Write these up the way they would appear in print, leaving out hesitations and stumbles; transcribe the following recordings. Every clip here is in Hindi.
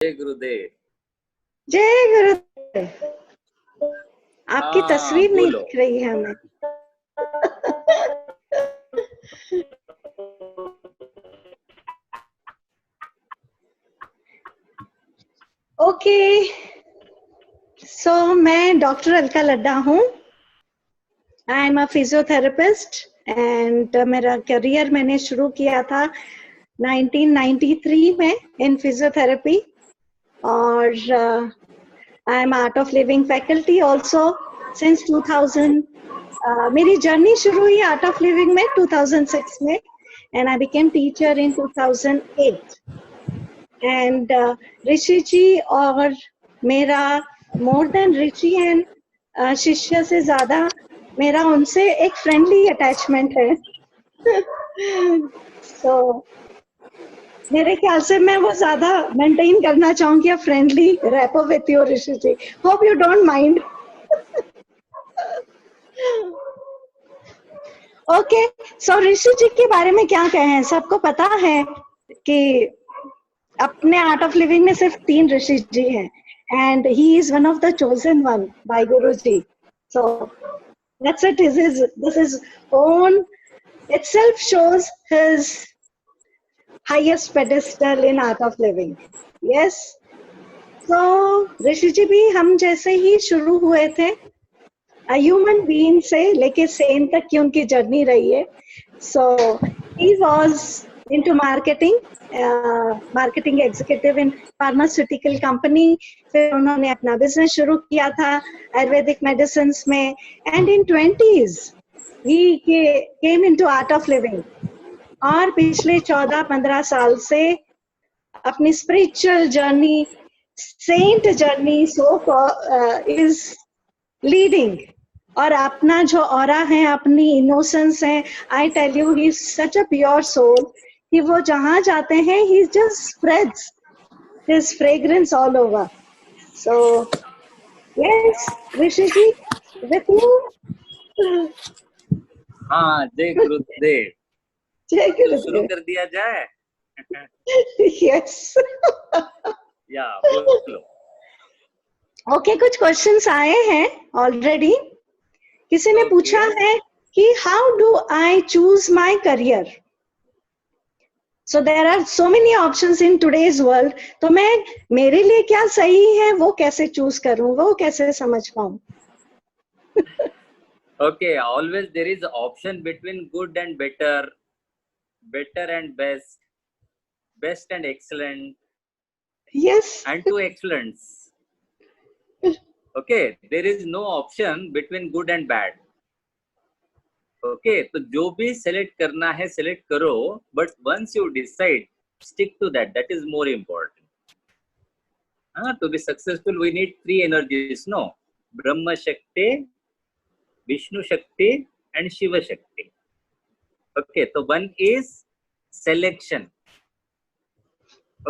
जय गुरुदेव। जय गुरुदेव। आपकी तस्वीर नहीं बोलो। दिख रही है हमें। ओके, सो मैं डॉक्टर अलका लड्डा हूँ। I am a physiotherapist and मेरा करियर मैंने शुरू किया था 1993 में इन फिजियोथेरेपी, और I am art of living faculty also since 2000। मेरी जर्नी शुरू हुई आर्ट ऑफ लिविंग में 2006 में, and I became teacher in 2008। And Rishi ji और मेरा मोर देन ऋषि एंड शिष्य से ज्यादा मेरा उनसे एक फ्रेंडली अटैचमेंट है। So, मेरे ख्याल से मैं वो ज्यादा मेंटेन करना चाहूंगी, friendly rapport with you Rishi ji. Hope you don't mind. Okay, so Rishi ji के बारे में क्या कहें। सबको पता है कि अपने आर्ट ऑफ लिविंग में सिर्फ 3 ऋषि जी हैं, and he is one of the chosen one by Guru ji. So that's it. This is own itself shows his highest pedestal in art of living. Yes. So ऋषि जी भी हम जैसे ही शुरू हुए थे, ह्यूमन बीइंग से लेके सेंट तक की उनकी जर्नी रही है। So he was into marketing executive in pharmaceutical company. फिर उन्होंने अपना बिजनेस शुरू किया था आयुर्वेदिक मेडिसिन में, and in 20s he came into art of living। और पिछले 14-15 साल से अपनी spiritual journey, saint journey is leading. और अपना जो ऑरा है, अपनी इनोसेंस है, I tell you he is such a pure soul कि वो जहां जाते हैं he just spreads his fragrance all over. So yes Rishi ji, with you. Jai Gurudev. जय तो शुरू गुरुदेव। कर दिया जाए। यस। या बोलो। ओके, कुछ क्वेश्चंस आए हैं ऑलरेडी। किसी ने पूछा है कि how do I choose my career. So there are so many options in today's world. तो मैं, मेरे लिए क्या सही है वो कैसे चूज करूं, वो कैसे समझ पाऊं। Okay, always there is option between good and better, better and best, best and excellent, yes. and to excellence. Okay, there is no option between good and bad. Okay, तो जो भी select करना है select करो, but once you decide, stick to that. That is more important. To be successful, we need 3 energies, no? Brahma Shakti, Vishnu Shakti, and Shiva Shakti. Okay, so one is selection.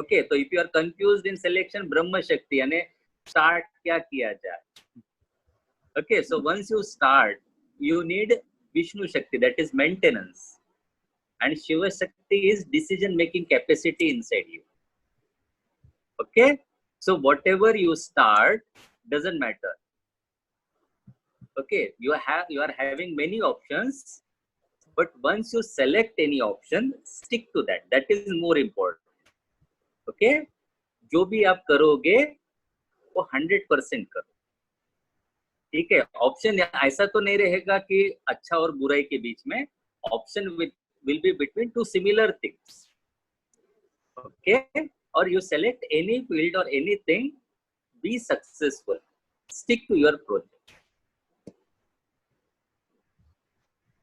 Okay, so if you are confused in selection, Brahma Shakti, यानी start क्या किया जाए. Okay, so once you start, you need Vishnu Shakti, that is maintenance, and Shiva Shakti is decision making capacity inside you. Okay, so whatever you start doesn't matter. Okay, you are having many options, but once you select any option, stick to that. That is more important. Okay, जो भी आप करोगे वो 100% करो। ठीक है, ऑप्शन ऐसा तो नहीं रहेगा कि अच्छा और बुराई के बीच में। Option will be between 2 similar things. Okay, और यू सेलेक्ट एनी फील्ड और anything, be successful, stick to your project.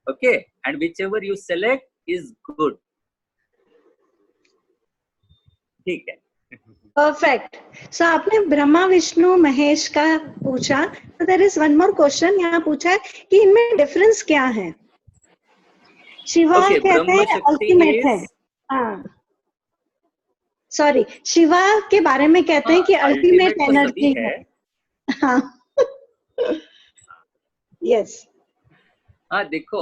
Okay, and whichever you select is good. ठीक है। परफेक्ट। सो आपने ब्रह्मा विष्णु महेश का पूछा, तो there is one more question यहाँ पूछा है कि इनमें डिफरेंस क्या है। शिवा Okay, कहते ब्रह्म हैं शक्ति अल्टीमेट है। is, हाँ, सॉरी, शिवा के बारे में कहते हैं कि अल्टीमेट अल्टीमेट तो सभी एनर्जी है। है। हाँ, यस। हाँ देखो,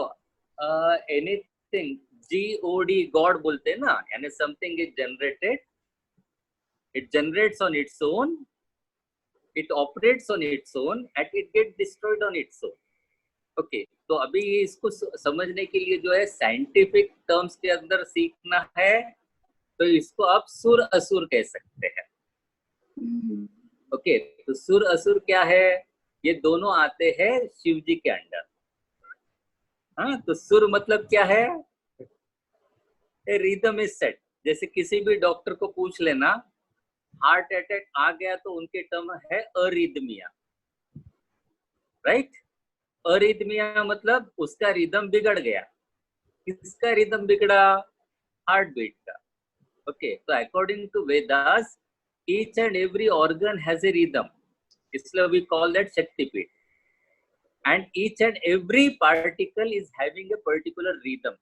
एनीथिंग, GOD, गॉड बोलते हैं ना, यानी something is generated It generates on its own, it operates on its own, and it gets destroyed on its own. Okay तो अभी इसको समझने के लिए जो है साइंटिफिक टर्म्स के अंदर सीखना है, तो इसको आप सुर असुर कह सकते हैं. ओके तो सुर असुर क्या है? ये दोनों आते हैं शिव जी के अंडर. हाँ तो सुर मतलब क्या है? Rhythm is set. जैसे किसी भी डॉक्टर को पूछ लेना, हार्ट अटैक आ गया तो उनके टर्म है अरिदमिया, राइट? अरिदमिया मतलब उसका रिदम बिगड़ गया. किसका रिदम बिगड़ा? हार्ट बीट का. ओके तो according to Vedas each and every organ has a rhythm, इसलिए we call that शक्तिपीठ. and each and every particle is having a particular rhythm.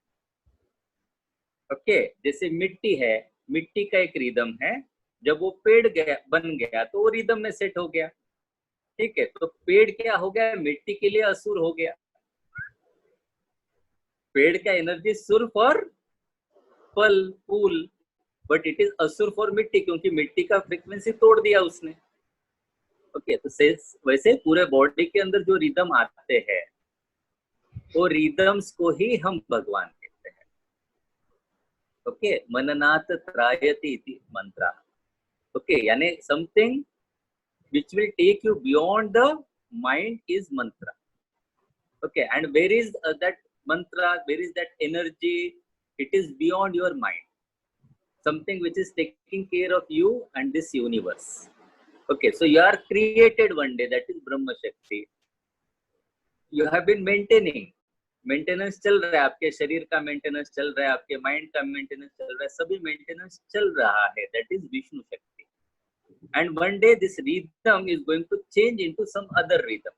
Okay जैसे मिट्टी है, मिट्टी का एक रिदम है. जब वो पेड़ गया बन गया तो वो रिदम में सेट हो गया. ठीक है तो पेड़ क्या हो गया? मिट्टी के लिए असुर हो गया. पेड़ का एनर्जी सुर फॉर फल फूल, बट इट इज असुर फॉर मिट्टी, क्योंकि मिट्टी का फ्रीक्वेंसी तोड़ दिया उसने. ओके तो वैसे पूरे बॉडी के अंदर जो रिदम आते हैं वो रिदम्स को ही हम भगवान कहते हैं. ओके मननाथ त्रायति इति मंत्र. ओके यानी something which will take you beyond the mind is mantra. Okay, and where is that mantra? Where is that energy? It is beyond your mind. Something which is taking care of you and this universe. Okay, so you are created one day. That is Brahma Shakti. You have been maintaining. Maintenance चल रहा है, आपके शरीर का मेंटेनेंस चल रहा है, आपके माइंड का मेंटेनेंस चल रहा है, सभी मेंटेनेंस चल रहा है. That is विष्णु शक्ति. And one day this rhythm is going to change into some other rhythm.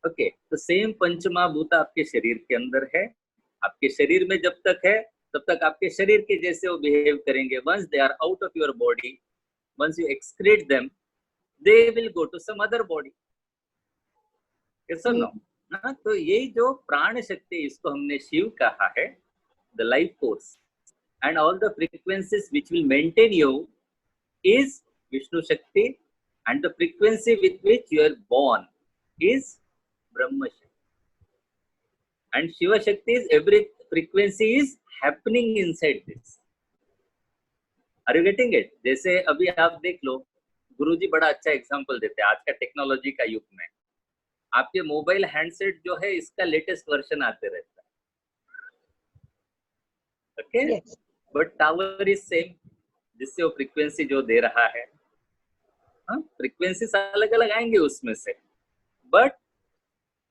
Okay, तो same पंचमा भूत आपके शरीर के अंदर है. आपके शरीर में जब तक है तब तक आपके शरीर के जैसे वो बिहेव करेंगे. Once they are out of your body, once you excrete them, they will go to some other body. Yes or no? हाँ तो ये जो प्राण शक्ति, इसको हमने शिव कहा है, the life force, and all the frequencies which will maintain you is Vishnu Shakti, and the frequency with which you are born is Brahma Shakti. And Shiva Shakti is every frequency is happening inside this. Are you getting it? जैसे अभी आप देख लो, गुरुजी बड़ा अच्छा एग्जांपल देते हैं. आज का टेक्नोलॉजी का युग में आपके मोबाइल हैंडसेट जो है इसका लेटेस्ट वर्जन आते रहता है. Okay but tower is same, जिससे वो फ्रीक्वेंसी जो दे रहा है, फ्रीक्वेंसी अलग अलग आएंगे उसमें से, but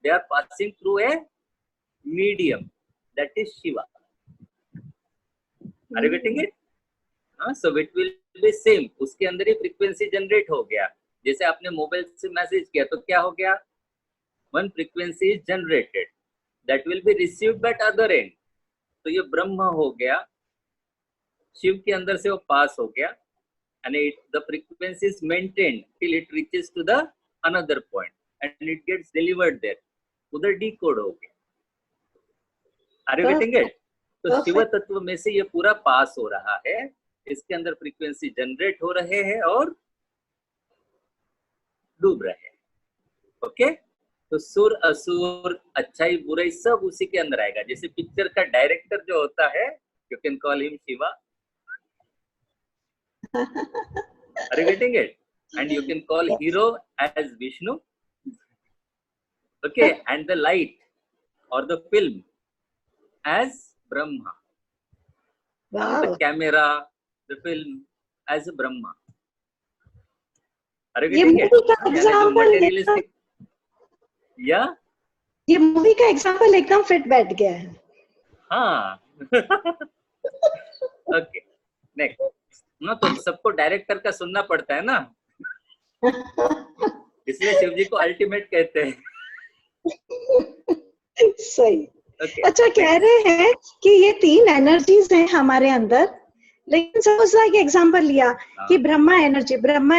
they are passing through a medium that is Shiva. Are you getting it? So it will be same. उसके अंदर ही फ्रीक्वेंसी जनरेट हो गया. जैसे आपने मोबाइल से मैसेज किया तो क्या हो गया? One frequency is generated that will be received by other and. तो ये ब्रह्म हो गया, शिव के अंदर से वो पास हो गया, and the frequency is maintained till it reaches to the another point and it gets delivered there. उधर decode हो गया. Are you getting it? तो शिव तत्व में से ये पूरा पास हो रहा है. इसके अंदर फ्रीक्वेंसी जनरेट हो रहे हैं और डूब रहे हैं. ओके तो सुर असुर अच्छाई बुराई सब उसी के अंदर आएगा. जैसे पिक्चर का डायरेक्टर जो होता है, you can call him Shiva. Are you getting it? And you can call hero as Vishnu. Okay, and the light or the film as Brahma. Wow. The camera, the film as Brahma. Are you getting it? Materialistic. Yeah. ये मूवी का एग्जांपल एकदम फिट बैठ गया है. हाँ. Okay. Next. ना तो सबको डायरेक्टर का सुनना पड़ता है ना, इसलिए शिव जी को अल्टीमेट कहते हैं. सही. अच्छा कह रहे हैं कि ये तीन एनर्जीज हैं हमारे अंदर, लेकिन सपोज लाइक एग्जांपल लिया कि Brahma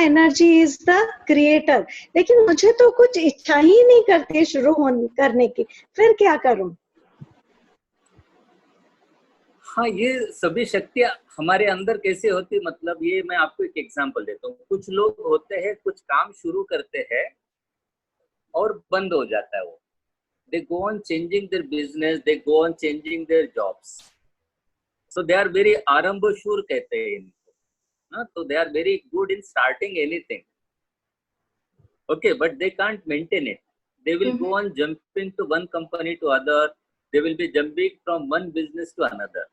energy is the creator, लेकिन मुझे तो कुछ इच्छा ही नहीं करती शुरू करने की, फिर क्या करूं? हाँ, ये सभी शक्तियां हमारे अंदर कैसे होती, मतलब ये मैं आपको एक एग्जांपल देता हूँ। कुछ लोग होते हैं, कुछ काम शुरू करते हैं और बंद हो जाता है वो। They go on changing their business, they go on changing their jobs. So they are very आरंभशूर कहते हैं इनको, हाँ, तो they are very good in starting anything. Okay, but they can't maintain it. They will go on jumping to one company to other. They will be jumping from one business to another.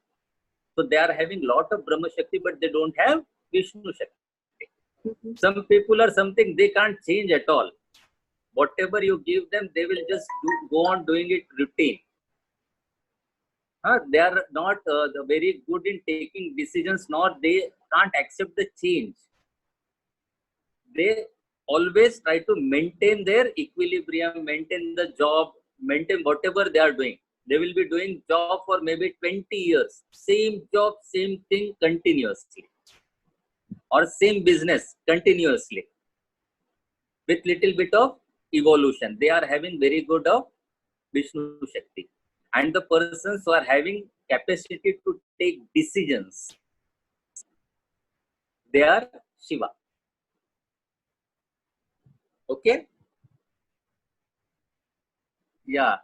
So they are having lot of Brahma Shakti, but they don't have Vishnu Shakti. Some people are something they can't change at all. Whatever you give them, they will just go on doing it routine. They are not very good in taking decisions, nor they can't accept the change. They always try to maintain their equilibrium, maintain the job, maintain whatever they are doing. They will be doing job for maybe 20 years, same job, same thing continuously, or same business continuously, with little bit of evolution. They are having very good of Vishnu Shakti. And the persons who are having capacity to take decisions, they are Shiva. Okay? Yeah.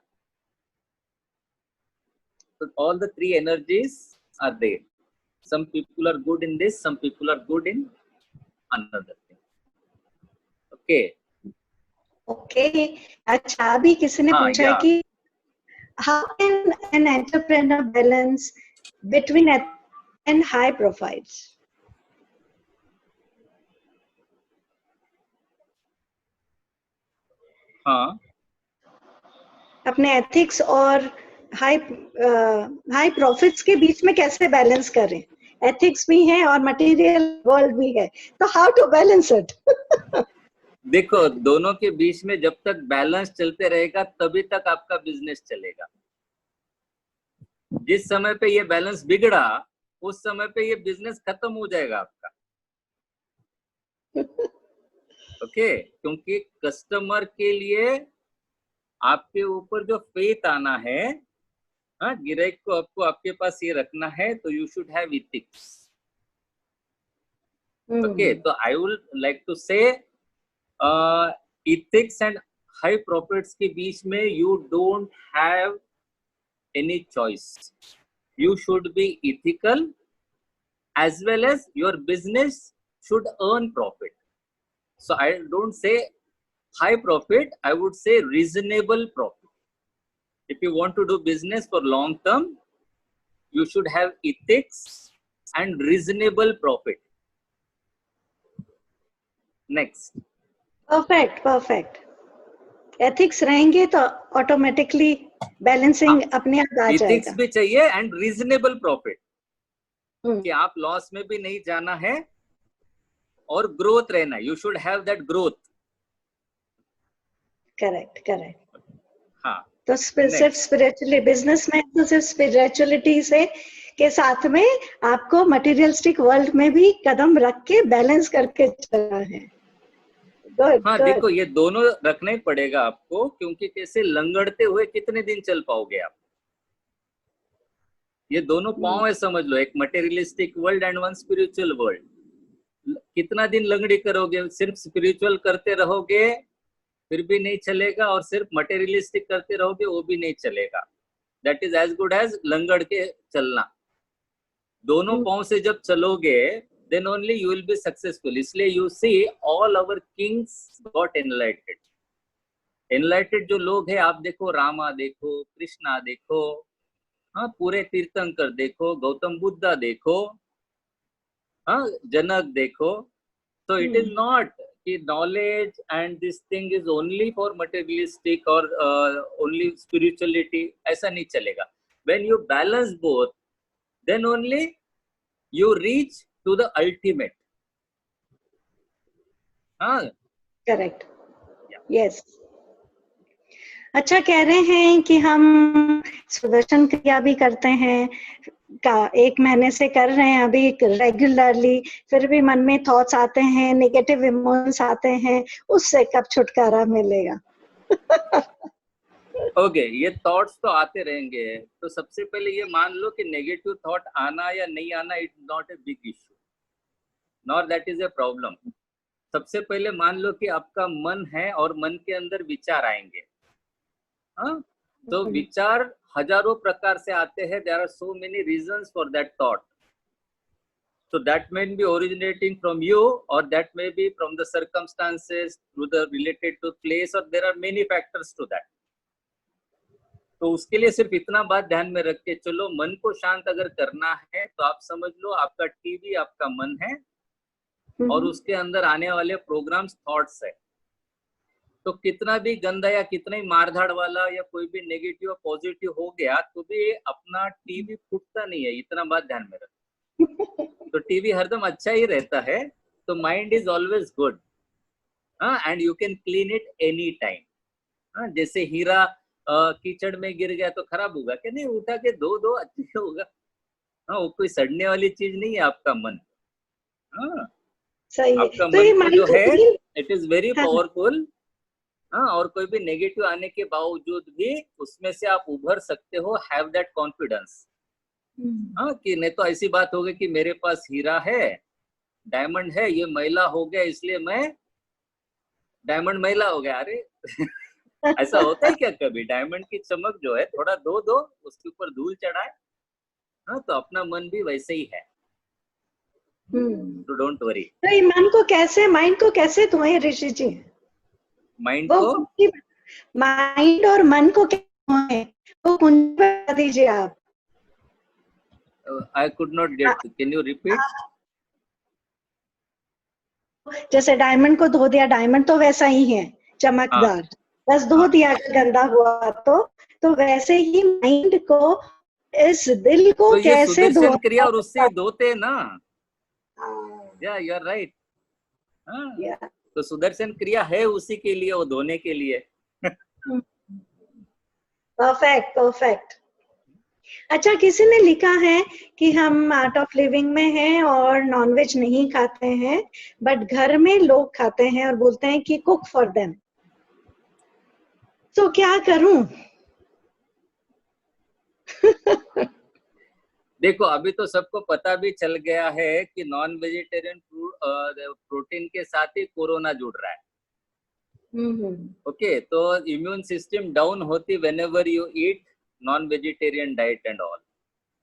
So all the three energies are there. Some people are good in this, some people are good in another thing. Okay. Okay. अच्छा, अभी किसी ने पूछा है कि how can an entrepreneur balance between and high profiles? हाँ, अपने एथिक्स और हाई प्रॉफिट्स के बीच में कैसे बैलेंस करें? एथिक्स भी है और मटेरियल वर्ल्ड भी है, तो हाउ टू बैलेंस इट? देखो, दोनों के बीच में जब तक बैलेंस चलते रहेगा तभी तक आपका बिजनेस चलेगा। जिस समय पे ये बैलेंस बिगड़ा, उस समय पे ये बिजनेस खत्म हो जाएगा आपका। ओके, क्योंकि कस्टमर के लिए आपके ऊपर जो फेथ आना है, हाँ, गिराइक को आपको आपके पास ये रखना है, तो you should have ethics. Okay, तो आई वुड लाइक टू से इथिक्स एंड हाई प्रॉफिट्स के बीच में you don't have any choice. You should be ethical, as well as your business should earn profit. So I don't say high profit, I would say reasonable profit. If you want to do business for long term, you should have ethics and reasonable profit. Next. Perfect. Ethics रहेंगे तो ऑटोमेटिकली बैलेंसिंग अपने आप आ जाएगा। एथिक्स भी चाहिए एंड रीजनेबल प्रॉफिट, कि आप लॉस में भी नहीं जाना है और ग्रोथ रहना। You should have that growth. Correct. हाँ, तो सिर्फ स्पिरिचुअली बिजनेस में तो सिर्फ स्पिरिचुअलिटी से के साथ में आपको मटेरियलिस्टिक वर्ल्ड में भी कदम रख के बैलेंस करके चलना है। हाँ, देखो, ये दोनों रखना ही पड़ेगा आपको, क्योंकि कैसे लंगड़ते हुए कितने दिन चल पाओगे आप। ये दोनों पाँव है, समझ लो, एक materialistic world and one spiritual world. कितना दिन लंगड़ी करोगे? सिर्फ स्पिरिचुअल करते रहोगे फिर भी नहीं चलेगा, और सिर्फ मटेरियलिस्टिक करते रहोगे वो भी नहीं चलेगा। That is as good as लंगड़ के चलना। दोनों पाँव से जब चलोगे, then only you will be successful. इसलिए you see all our kings got enlightened. Enlightened जो लोग हैं, आप देखो, रामा देखो, कृष्णा देखो, हाँ, पूरे तीर्थंकर देखो, गौतम बुद्धा देखो, हाँ, जनक देखो। So it is not कि knowledge and this thing is only for materialistic or only spirituality, ऐसा नहीं चलेगा। When you balance both, then only you reach to the ultimate. Correct, yes. अच्छा, कह रहे हैं कि हम सुदर्शन क्रिया भी करते हैं, का 1 महीने से कर रहे हैं अभी रेगुलरली, फिर भी मन में थॉट्स आते हैं, नेगेटिव इमोशंस आते हैं, उससे कब छुटकारा मिलेगा? ओके ये थॉट्स तो आते रहेंगे, तो सबसे पहले ये मान लो कि नेगेटिव थॉट आना या नहीं आना it not a big issue, not that is a problem. सबसे पहले मान लो कि आपका मन है और मन के अंदर विचार आएंगे। हाँ, तो विचार हजारों प्रकार से आते हैं, there are so many reasons for that thought, so that may be originating from you or that may be from the circumstances to the related to place, or there are many factors to that। तो उसके लिए सिर्फ इतना बात ध्यान में रख के चलो, मन को शांत अगर करना है तो आप समझ लो आपका टीवी आपका मन है और उसके अंदर आने वाले प्रोग्राम्स थॉट्स है। तो कितना भी गंदा या कितना ही मारधाड़ वाला या कोई भी नेगेटिव और पॉजिटिव हो गया तो भी अपना टीवी फूटता नहीं है, इतना बात ध्यान में रख। तो टीवी हरदम अच्छा ही रहता है, तो mind is always good, and you can clean it any time. जैसे हीरा कीचड़ में गिर गया तो खराब होगा क्या? नहीं, उठा के धो दो अच्छा होगा। हाँ, वो कोई सड़ने वाली चीज नहीं है आपका मन। हाँ, सही है। आपका तो ये मन जो है clean- it is very powerful. हाँ, और कोई भी नेगेटिव आने के बावजूद भी उसमें से आप उभर सकते हो, हैव दैट कॉन्फिडेंस। हाँ, कि नहीं तो ऐसी बात हो गई कि मेरे पास हीरा है, डायमंड है, ये मैला हो गया इसलिए मैं डायमंड मैला हो गया। अरे ऐसा होता है क्या कभी? डायमंड की चमक जो है थोड़ा धो दो, उसके ऊपर धूल चढ़ाए। हाँ, तो अपना मन भी वैसे ही है, तो डोंट वरी। तो ये मन को कैसे, माइंड को कैसे धोए ऋषि जी? माइंड को, माइंड और मन को कैसे धोए, वो कुंजी बता दीजिए आप। I could not gate, can you repeat? जैसे डायमंड को धो दिया, डायमंड तो वैसा ही है चमकदार, बस धो दिया गंदा हुआ तो वैसे ही माइंड को, इस दिल को तो ये कैसे धो? सुदर्शन क्रिया और उससे धोते ना। या यू आर राइट। तो सुदर्शन क्रिया है उसी के लिए, वो धोने के लिए। Perfect perfect. अच्छा, किसी ने लिखा है कि हम आर्ट ऑफ लिविंग में हैं और नॉनवेज नहीं खाते हैं, बट घर में लोग खाते हैं और बोलते हैं कि कुक फॉर देम, तो क्या करूं? देखो अभी तो सबको पता भी चल गया है कि नॉन वेजिटेरियन प्रोटीन के साथ ही कोरोना जुड़ रहा है। ओके, तो इम्यून सिस्टम डाउन होती whenever you eat non vegetarian diet and all.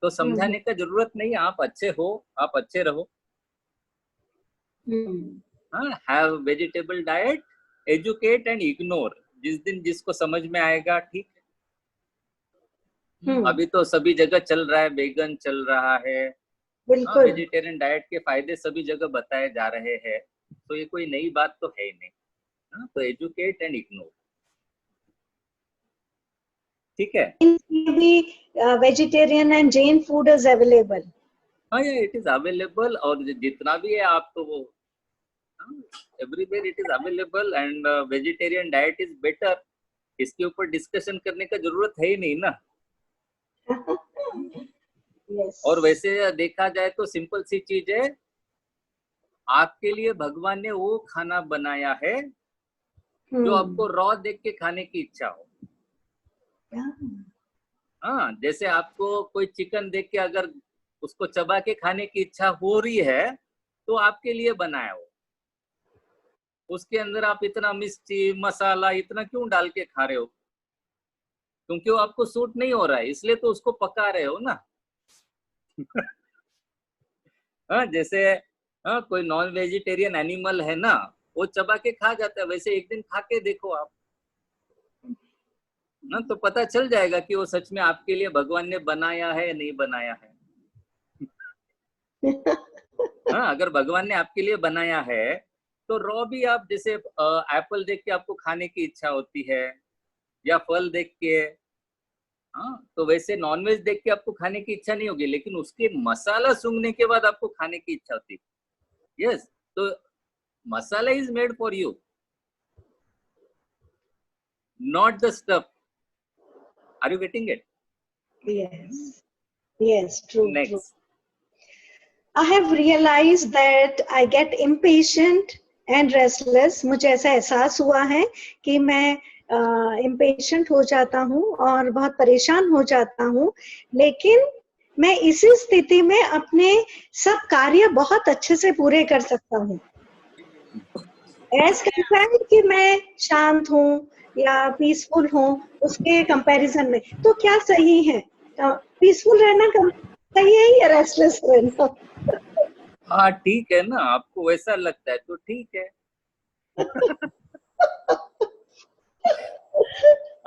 तो समझाने का जरूरत नहीं, आप अच्छे हो, आप अच्छे रहो। Have vegetable diet, educate and ignore, जिस दिन जिसको समझ में आएगा ठीक है। अभी तो सभी जगह चल रहा है, वेगन चल रहा है, वेजिटेरियन डाइट के फायदे सभी जगह बताए जा रहे हैं, तो ये कोई नई बात तो है नहीं। तो एजुकेट एंड इग्नोर, ठीक है। Vegetarian and Jain food is available. हाँ, इट इज अवेलेबल, और जितना भी है आप तो वो everywhere it is available, and vegetarian diet is better. इसके ऊपर डिस्कशन करने का जरूरत है ही नहीं ना। yes. और वैसे देखा जाए तो सिंपल सी चीज है, आपके लिए भगवान ने वो खाना बनाया है जो आपको रॉ देख के खाने की इच्छा हो। हाँ, जैसे आपको कोई चिकन देख के अगर उसको चबा के खाने की इच्छा हो रही है तो आपके लिए बनाया हो। उसके अंदर आप इतना मिर्ची मसाला इतना क्यों डाल के खा रहे हो? क्योंकि वो आपको सूट नहीं हो रहा है, इसलिए तो उसको पका रहे हो ना। हाँ, जैसे कोई नॉन वेजिटेरियन एनिमल है ना, वो चबा के खा जाता है, वैसे एक दिन खा के देखो आप ना, तो पता चल जाएगा कि वो सच में आपके लिए भगवान ने बनाया है या नहीं बनाया है। हाँ, अगर भगवान ने आपके लिए बनाया है तो रॉ भी आप, जैसे एप्पल देख के आपको खाने की इच्छा होती है या फल देख के, हाँ, तो वैसे नॉनवेज देख के आपको खाने की इच्छा नहीं होगी, लेकिन उसके मसाला सूंघने के बाद आपको खाने की इच्छा होती है। यस, तो masala is made for you, not the stuff. Are you getting it? Yes, true. Next. True. I have realized that I get impatient and restless. मुझे ऐसा एहसास हुआ है कि मैं इम्पेशेंट हो जाता हूँ और बहुत परेशान हो जाता हूँ, लेकिन मैं इसी स्थिति में अपने सब कार्य बहुत अच्छे से पूरे कर सकता हूँ, एज कंपेयर कि मैं शांत हूँ या पीसफुल हूँ उसके कंपैरिजन में। तो क्या सही है, पीसफुल रहना सही है या रेस्टलेस रहना? हाँ ठीक है ना, आपको वैसा लगता है तो ठीक है।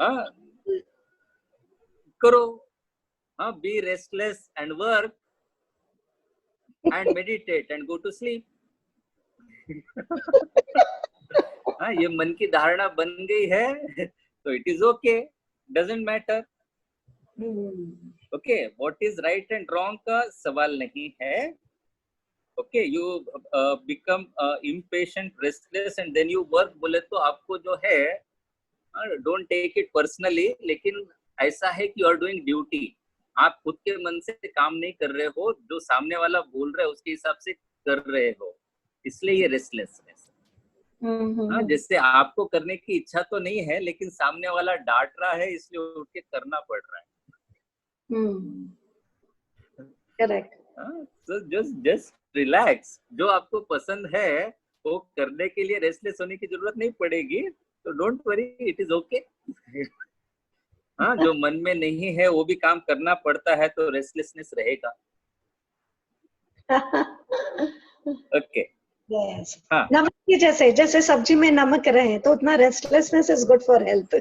हाँ करो, हाँ, be restless and work and meditate and go to sleep. हाँ, ये मन की धारणा बन गई है तो it is okay, doesn't matter. Okay, what is right and wrong का सवाल नहीं है। Okay, you become impatient, restless and then you work, बोले तो आपको जो है, डोंट टेक इट पर्सनली, लेकिन ऐसा है कि यू आर डूइंग ड्यूटी। आप खुद के मन से काम नहीं कर रहे हो, जो सामने वाला बोल रहा है उसके हिसाब से कर रहे हो, इसलिए ये रेस्टलेसनेस। हाँ, जैसे आपको करने की इच्छा तो नहीं है, लेकिन सामने वाला डांट रहा है इसलिए उठ के करना पड़ रहा है। करेक्ट। So just रिलैक्स, जो आपको पसंद है वो करने के लिए रेस्टलेस होने की जरूरत नहीं पड़ेगी, तो don't worry, it is okay. हाँ, जो मन में नहीं है वो भी काम करना पड़ता है, तो रेस्टलेसनेस रहेगा। ओके यस, हाँ, नमक की जैसे, जैसे सब्जी में नमक रहे तो उतना restlessness is good for health.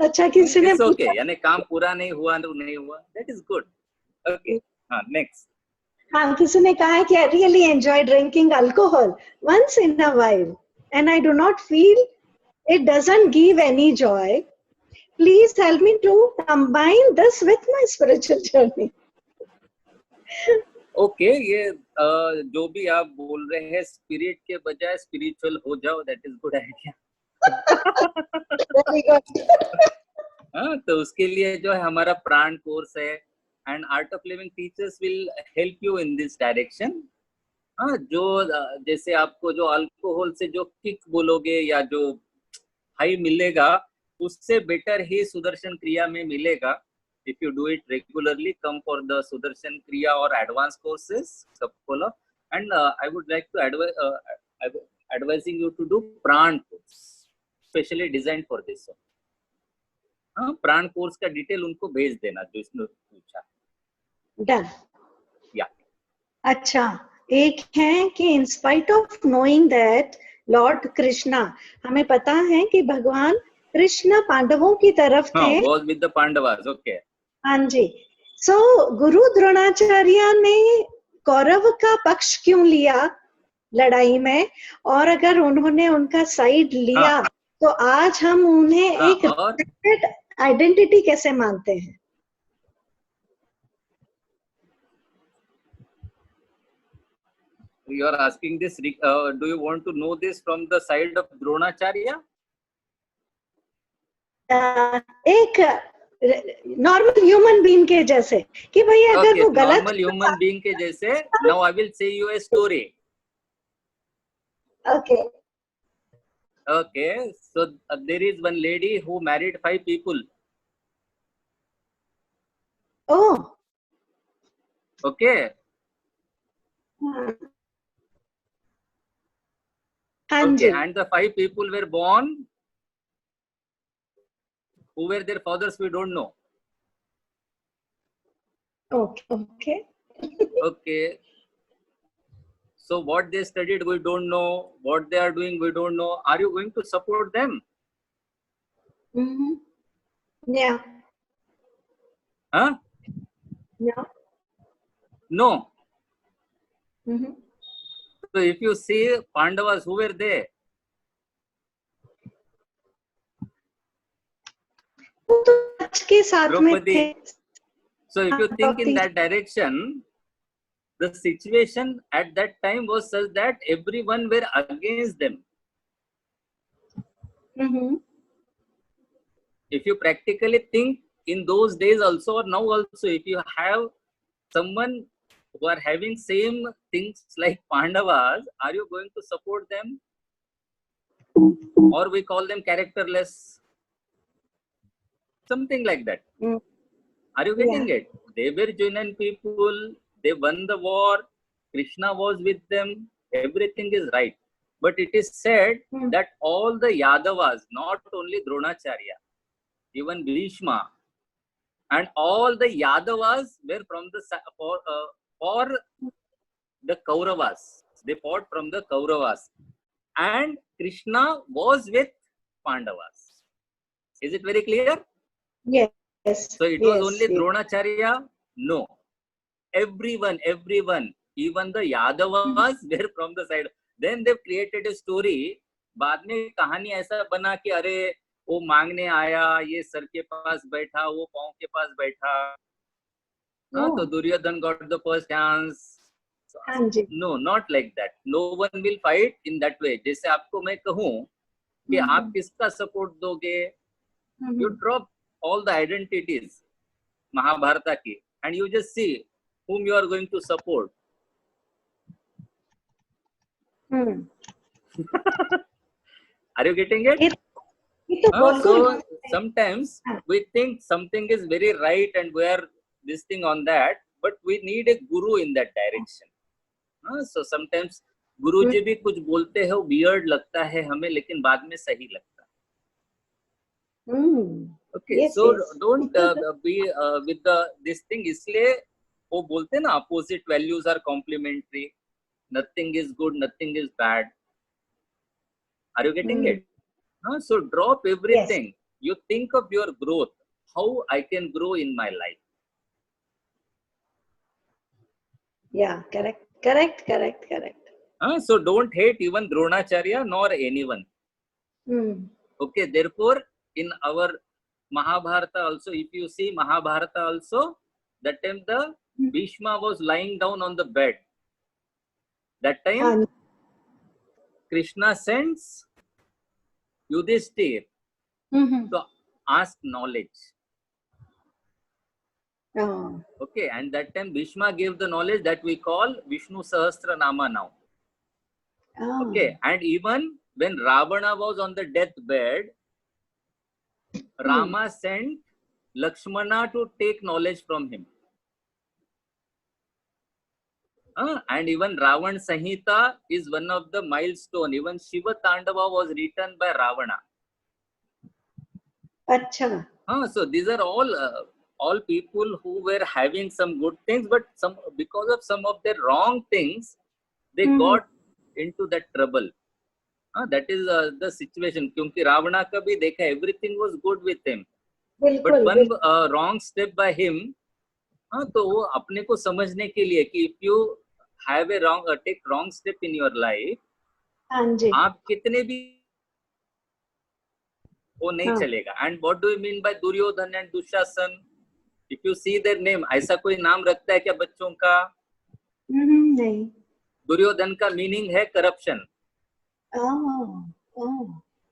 अच्छा, किसी ने इट्स ओके, पूछा, यानी काम पूरा नहीं हुआ तो नहीं हुआ, दैट इज गुड। ओके हाँ, नेक्स्ट। हाँ, किसी ने कहा है कि I really enjoy drinking alcohol once in a while and I do not feel it doesn't give any joy, please help me to combine this with my spiritual journey. Okay, ये जो भी आप बोल रहे हैं, स्पिरिट के बजाय स्पिरिचुअल हो जाओ, that is good idea. Very good. हाँ, तो उसके लिए जो है हमारा प्राण कोर्स है, and art of living teachers will help you in this direction. हाँ, जो जैसे आपको जो अल्कोहल से जो किक बोलोगे या जो हाई मिलेगा, उससे बेटर ही सुदर्शन क्रिया में मिलेगा। If you do it regularly, come for the Sudarshan क्रिया और advance courses, couple of, and I would like to advising you to do प्राण course, specially design for this. हाँ, प्राण कोर्स का डिटेल उनको भेज देना जो इसने पूछा। डन। या अच्छा, एक है कि in spite of knowing that Lord Krishna, हमें पता है कि भगवान कृष्ण पांडवों की तरफ थे। Was with the Pandavas. Okay, हाँ जी। सो गुरु द्रोणाचार्य ने कौरव का पक्ष क्यों लिया लड़ाई में, और अगर उन्होंने उनका साइड लिया तो आज हम उन्हें एक आइडेंटिटी कैसे मानते हैं? you are asking this, do you want to know this from the side of Dronacharya? एक नॉर्मल ह्यूमन बीइंग के जैसे कि भाई अगर वो गलत, नॉर्मल ह्यूमन बीइंग के जैसे। Now I will say U a story. Okay Okay, so there is one lady who married 5 people. Oh, Okay, हाँ okay, ji, and the 5 people were born. Who were their fathers, we don't know. Okay okay. Okay, so what they studied, we don't know. What they are doing, we don't know. Are you going to support them? Yeah. Huh? Yeah. No. Mm-hmm. So if you see Pandavas, who were they? के साथ में थे। Draupadi. So if you think in that direction, the situation at that time was such that everyone were against them. If you practically think in those days also or now also, if you have someone who are having same things like Pandavas, are you going to support them? or we call them characterless, something like that. Are you getting it? They were genuine people, they won the war, Krishna was with them, everything is right. But it is said that all the Yadavas, not only Dronacharya, even Bhishma, and all the Yadavas were from the for the Kauravas. They fought from the Kauravas, and Krishna was with Pandavas. Is it very clear? Yes. So it was only Dronacharya? No. Everyone, even the Yadavas were from the side. Then they created a story. बाद में कहानी ऐसा बना कि अरे वो मांगने आया, ये सर के पास बैठा, वो पाँव के पास बैठा. तो Duryodhan got the first chance. No, not like that. No one will fight in that way. जैसे आपको मैं कहूँ कि आप किसका सपोर्ट दोगे, you drop all the identities महाभारता की and you just see whom you are going to support. Are you getting it? So sometimes we think something is very right and we are this thing on that, but we need a guru in that direction. So sometimes गुरु जी भी कुछ बोलते हैं, weird लगता है हमें, लेकिन बाद में सही लगता है. Okay, so don't be with this thing. इसलिए वो बोलते हैं ना, opposite values are complementary. Nothing is good, nothing is bad. Are you getting it? So drop everything. You think of your growth. How I can grow in my life. Yeah, correct. So don't hate even Dronacharya nor anyone. Okay, therefore in our Mahabharata also, if you see Mahabharata also, that time the Bhishma was lying down on the bed. That time Krishna sends Yudhishthir to ask knowledge. Okay, and that time Bhishma gave the knowledge that we call Vishnu Sahasranama now. Okay, and even when Ravana was on the deathbed, Rama sent Lakshmana to take knowledge from him. And even Ravan Sanhita is one of the milestone. Even Shiva Tandava was written by Ravana. Acha. So these are all people who were having some good things, but because of some of their wrong things, they got into that trouble. That is the situation. क्योंकि Ravana का भी देखा, everything was good with him, but one wrong step by him. तो वो अपने को समझने के लिए कि if you have a take wrong step in your life, आप कितने भी वो नहीं चलेगा. And what do you mean by Duryodhan and Dushasan? If you see their name, ऐसा कोई नाम रखता है क्या बच्चों का? नहीं. दुर्योधन का मीनिंग है करप्शन.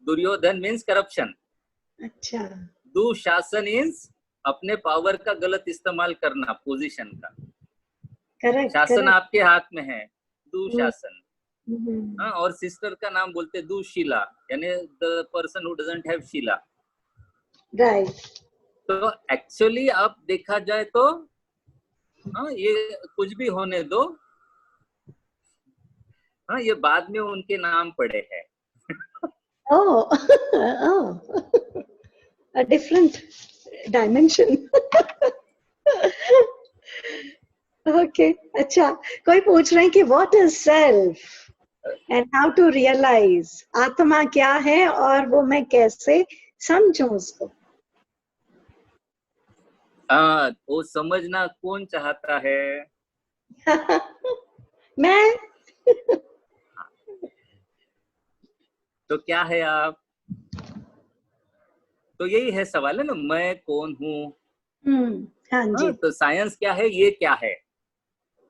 Duryodhan means corruption. अच्छा. दुशासन इज अपने पावर का गलत इस्तेमाल करना, पोजीशन का. Correct, शासन correct. आपके हाथ में है, दुशासन. और सिस्टर का नाम बोलते दुशीला, यानी the person who doesn't have sheela. Right. तो एक्चुअली आप देखा जाए तो ये कुछ भी होने दो, ये बाद में उनके नाम पड़े हैं. A different dimension. Okay, अच्छा. कोई पूछ रहे हैं कि what is self and how to realize, आत्मा क्या है और वो मैं कैसे समझूं उसको. वो समझना कौन चाहता है? मैं. तो क्या है आप? तो यही है सवाल है ना, मैं कौन हूँ. हाँ जी. तो साइंस क्या है, ये क्या है,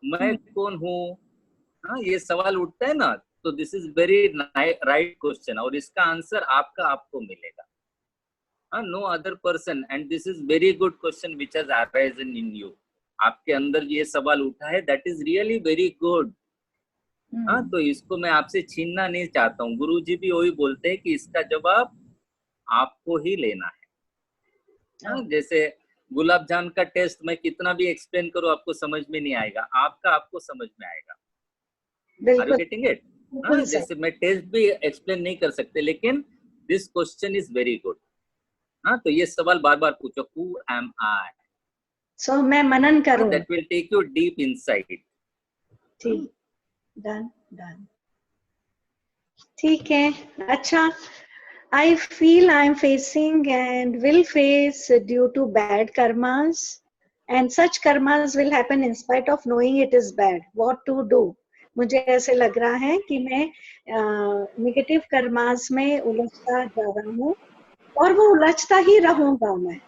मैं कौन हूँ, ये सवाल उठता है ना. तो this is very right question, और इसका आंसर आपको मिलेगा. No other person. And this is very good question which has arisen in you. आपके अंदर ये सवाल उठा है, that is really very good. हाँ, तो इसको मैं आपसे छीनना नहीं चाहता हूँ। गुरुजी भी वही बोलते हैं कि इसका जवाब आपको ही लेना है। हाँ, जैसे गुलाब जामुन का टेस्ट मैं कितना भी एक्सप्लेन करूँ आपको समझ में नहीं आएगा, आपका आपको समझ में आएगा। आर यू बिल्कुल गेटिंग इट? बिल्कुल सही। जैसे मैं टेस्ट भी एक्सप्लेन नहीं कर सकते, लेकिन this question is very good. हाँ, तो ये सवाल बार बार पूछो, हु एम आई? सो मैं मनन करूं। That will take you deep inside. ठीक, डन डन, ठीक है। अच्छा, I feel I'm facing and will face due to bad karmas, and such karmas will happen in spite of knowing it is bad. What to do? मुझे ऐसे लग रहा है कि मैं नेगेटिव कर्मास में उलझता जा रहा हूँ और वो उलझता ही रहूंगा मैं,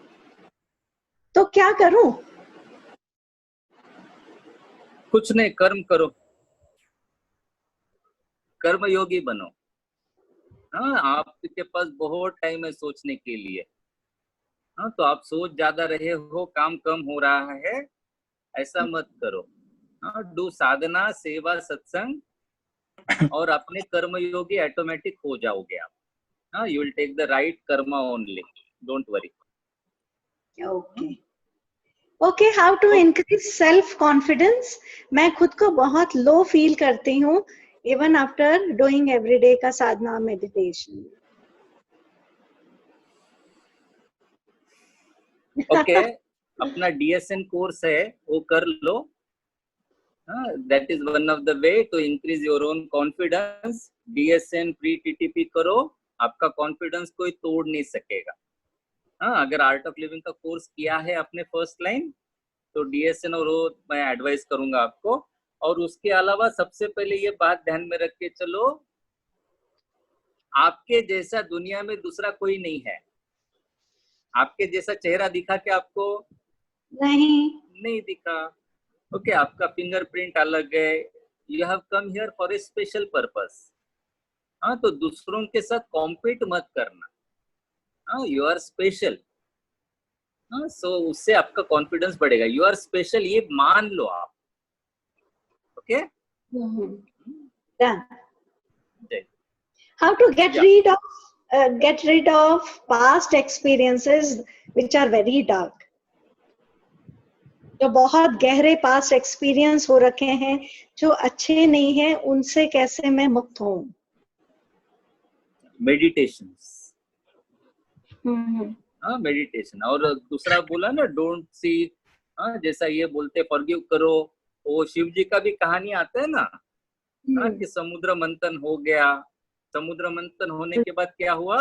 तो क्या करूं? कुछ नहीं, कर्म करो, कर्म योगी बनो। हाँ, आपके पास बहुत टाइम है सोचने के लिए। हाँ, तो आप सोच ज्यादा रहे हो, काम कम हो रहा है, ऐसा मत करो। हाँ, डू साधना, सेवा, सत्संग, और अपने कर्म योगी ऑटोमेटिक हो जाओगे आप। हाँ, you will take the right karma only, don't worry. Okay okay, how to increase self confidence? मैं खुद को बहुत लो फील करती हूँ इवन आफ्टर डूइंग एवरीडे का साधना मेडिटेशन। ओके, अपना डीएसएन कोर्स है वो कर लो। That is one of the way to increase your own confidence. DSN pre TTP करो, आपका कॉन्फिडेंस कोई तोड़ नहीं सकेगा। हाँ, अगर आर्ट ऑफ लिविंग का कोर्स किया है अपने फर्स्ट लाइन, तो डीएसएन और वो मैं एडवाइस करूंगा आपको। और उसके अलावा सबसे पहले ये बात ध्यान में रख के चलो, आपके जैसा दुनिया में दूसरा कोई नहीं है। आपके जैसा चेहरा दिखा क्या आपको? नहीं दिखा। ओके, आपका फिंगरप्रिंट अलग है। You have come here for a special purpose. हाँ, तो दूसरों के साथ कॉम्पीट मत करना। हाँ, यू आर स्पेशल। हाँ, सो उससे आपका कॉन्फिडेंस बढ़ेगा। यू आर स्पेशल, ये मान लो आप। Okay, Done. जय। How to get Yeah. rid of past experiences which are very dark? जो बहुत गहरे पास्ट एक्सपीरियंस हो रखे हैं, जो अच्छे नहीं हैं, उनसे कैसे मैं मुक्त हूँ? मेडिटेशन। हाँ, मेडिटेशन। और दूसरा बोला ना, डोंट सी। हाँ, जैसा ये बोलते फॉरगिव करो, वो शिव जी का भी कहानी आता है ना। हाँ, कि समुद्र मंथन हो गया। समुद्र मंथन होने के बाद क्या हुआ?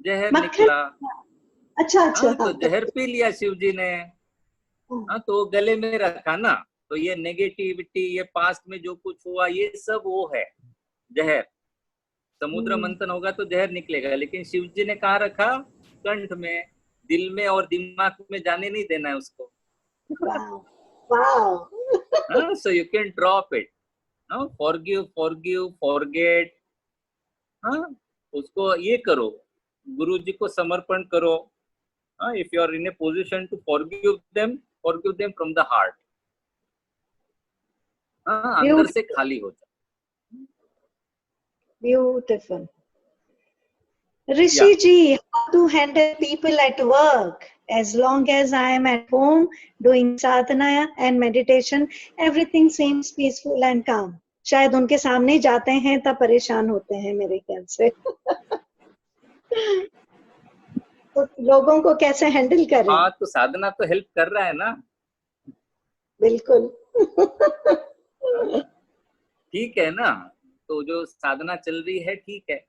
जहर निकला। अच्छा अच्छा, हाँ, तो जहर पी लिया शिव जी ने। हाँ, तो गले में रखा ना। तो ये नेगेटिविटी, ये पास्ट में जो कुछ हुआ, ये सब वो है जहर। समुद्र मंथन होगा तो जहर निकलेगा, लेकिन शिव जी ने कहाँ रखा? कंठ में, दिल में और दिमाग में जाने नहीं देना है उसको। So you can drop it. Forgive, forgive, forget. हाँ, उसको ये करो, गुरु जी को समर्पण करो। If you are in a position to forgive them from the heart. अंदर से खाली हो जाए। Beautiful. Rishi ji, how to handle people at work? As long as I am at home doing sadhana and meditation, everything seems peaceful and calm. शायद उनके सामने जाते हैं तब परेशान होते हैं मेरे ख्याल से। तो लोगों को कैसे हैंडल करें? हाँ, तो साधना तो हेल्प कर रहा है ना। बिल्कुल। ठीक है ना, तो जो साधना चल रही है ठीक है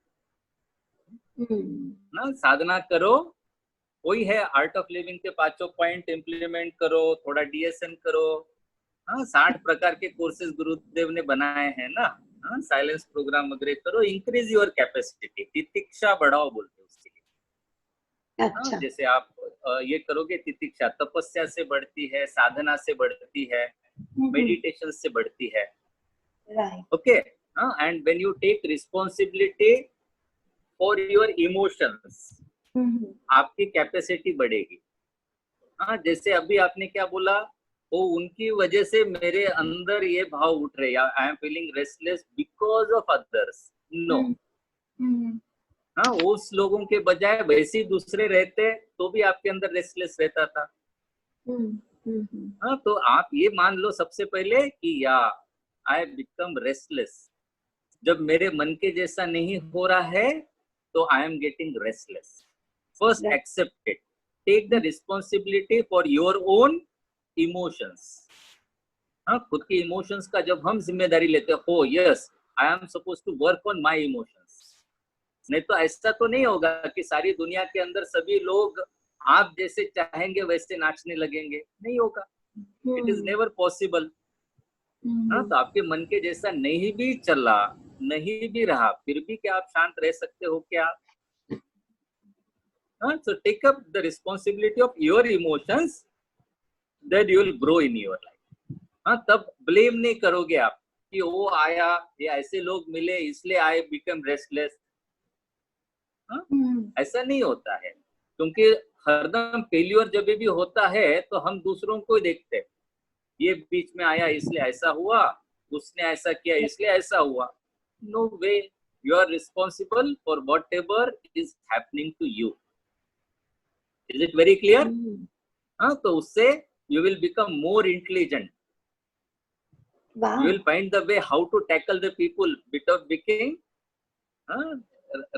ना, साधना करो। वही है, आर्ट ऑफ लिविंग के 5 पॉइंट इम्प्लीमेंट करो, थोड़ा डीएसएन करो। हाँ, 60 प्रकार के कोर्सेज गुरुदेव ने बनाए हैं ना। हाँ, साइलेंस प्रोग्राम वगैरह करो, इंक्रीज योर कैपेसिटी। तितिक्षा बढ़ाओ बोलते हैं उसके लिए। अच्छा। हाँ, जैसे आप ये करोगे, तितिक्षा तपस्या से बढ़ती है, साधना से बढ़ती है, मेडिटेशन से बढ़ती है। Okay, and when you take responsibility for your emotions, आपकी कैपेसिटी बढ़ेगी। हाँ, जैसे अभी आपने क्या बोला वो उनकी वजह से मेरे अंदर ये भाव उठ रहे, I am feeling restless because of others. No, हाँ, उस लोगों के बजाय वैसे ही दूसरे रहते तो भी आपके अंदर रेस्टलेस रहता था। हाँ, तो आप ये मान लो सबसे पहले कि या आई बिकम रेस्टलेस, जब मेरे मन के जैसा नहीं हो रहा है तो I am getting restless. First accept it, take the responsibility for your own emotions. हाँ, खुद के इमोशंस का जब हम जिम्मेदारी लेते हो, yes I am suppose to work on my emotions. नहीं तो ऐसा तो नहीं होगा कि सारी दुनिया के अंदर सभी लोग आप जैसे चाहेंगे वैसे नाचने लगेंगे, नहीं होगा। It is never possible. हाँ, तो आपके मन के जैसा नहीं भी चला, नहीं भी रहा, फिर भी क्या आप शांत रह सकते हो क्या? हाँ, so take up the responsibility of your emotions, that you will grow in your life. हाँ, तब ब्लेम नहीं करोगे आप कि वो आया, ये ऐसे लोग मिले इसलिए आई बिकम रेस्टलेस। ऐसा नहीं होता है, क्योंकि हरदम फेल्योर जब भी होता है तो हम दूसरों को देखते हैं, ये बीच में आया इसलिए ऐसा हुआ, उसने ऐसा किया इसलिए ऐसा हुआ। No way, you are responsible for whatever is happening to you. Is it very clear? हाँ, तो उससे you will become more intelligent, you will find the way how to tackle the people bit of bickering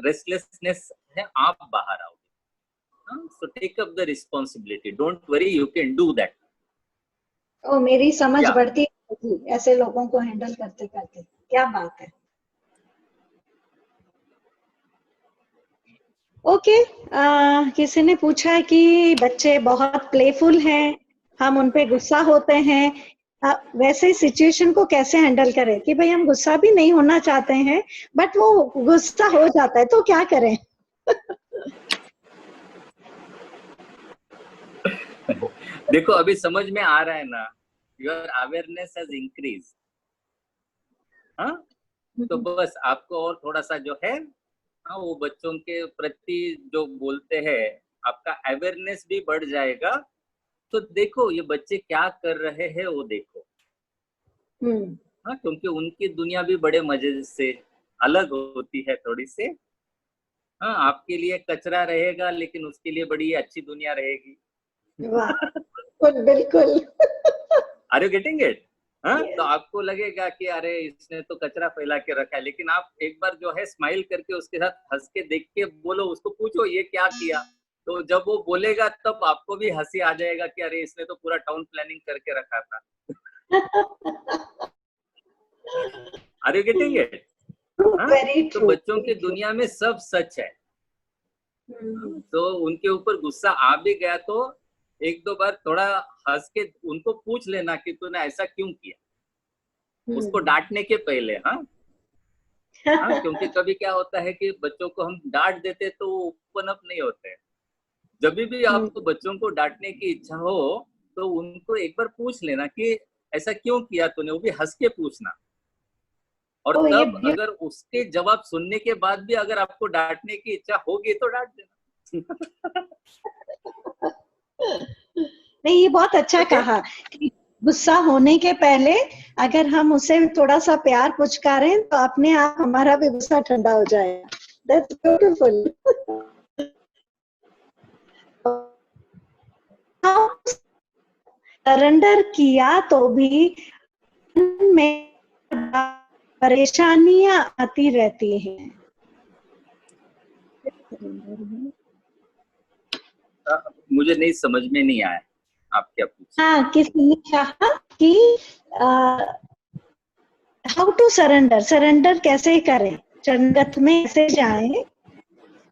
restlessness है, आप बाहर आओगे। So take up the responsibility, don't worry, you can do that. ओ, मेरी समझ बढ़ती है ऐसे लोगों को हैंडल करते करते। क्या बात है। ओके, किसी ने पूछा है कि बच्चे बहुत प्लेफुल हैं, हम उन पे गुस्सा होते हैं, वैसे सिचुएशन को कैसे हैंडल करें कि भाई हम गुस्सा भी नहीं होना चाहते हैं बट वो गुस्सा हो जाता है, तो क्या करें? देखो, अभी समझ में आ रहा है ना, योर अवेयरनेस हैज इंक्रीज। हाँ, तो बस आपको और थोड़ा सा जो है, हाँ, वो बच्चों के प्रति जो बोलते हैं आपका अवेयरनेस भी बढ़ जाएगा। तो देखो ये बच्चे क्या कर रहे हैं वो देखो। हाँ, क्योंकि उनकी दुनिया भी बड़े मजे से अलग होती है थोड़ी से। हाँ, आपके लिए कचरा रहेगा लेकिन उसके लिए बड़ी अच्छी दुनिया रहेगी। वाह, बिल्कुल बिल्कुल। Are you getting it? हाँ, तो आपको लगेगा कि अरे इसने तो कचरा फैला के रखा है, लेकिन आप एक बार जो है स्माइल करके उसके साथ हंस के देख के बोलो, उसको पूछो ये क्या किया, तो जब वो बोलेगा तब आपको भी हंसी आ जाएगा कि अरे इसने तो पूरा टाउन प्लानिंग करके रखा था। Are you getting it? तो बच्चों की दुनिया में सब सच है। तो उनके ऊपर गुस्सा आ भी गया तो एक दो बार थोड़ा हंस के उनको पूछ लेना कि तूने ऐसा क्यों किया, उसको डांटने के पहले। हाँ, हाँ, क्योंकि कभी क्या होता है कि बच्चों को हम डांट देते तो वो ओपन अप नहीं होते। जब भी आपको बच्चों को डांटने की इच्छा हो तो उनको एक बार पूछ लेना कि ऐसा क्यों किया तूने, वो भी हंस के पूछना। और तब अगर उसके जवाब सुनने के बाद भी अगर आपको डांटने की इच्छा होगी तो डांट देना। नहीं, ये बहुत अच्छा कहा कि गुस्सा होने के पहले अगर हम उसे थोड़ा सा प्यार पुचकारें तो अपने आप हमारा भी गुस्सा ठंडा हो जाएगा। That's beautiful. सरेंडर किया तो भी में परेशानियां आती रहती हैं। मुझे नहीं समझ में नहीं आया आप क्या पूछे। हाँ, किसी ने कहा कि हाउ टू सरेंडर कैसे करें, शरणगत में कैसे जाएं।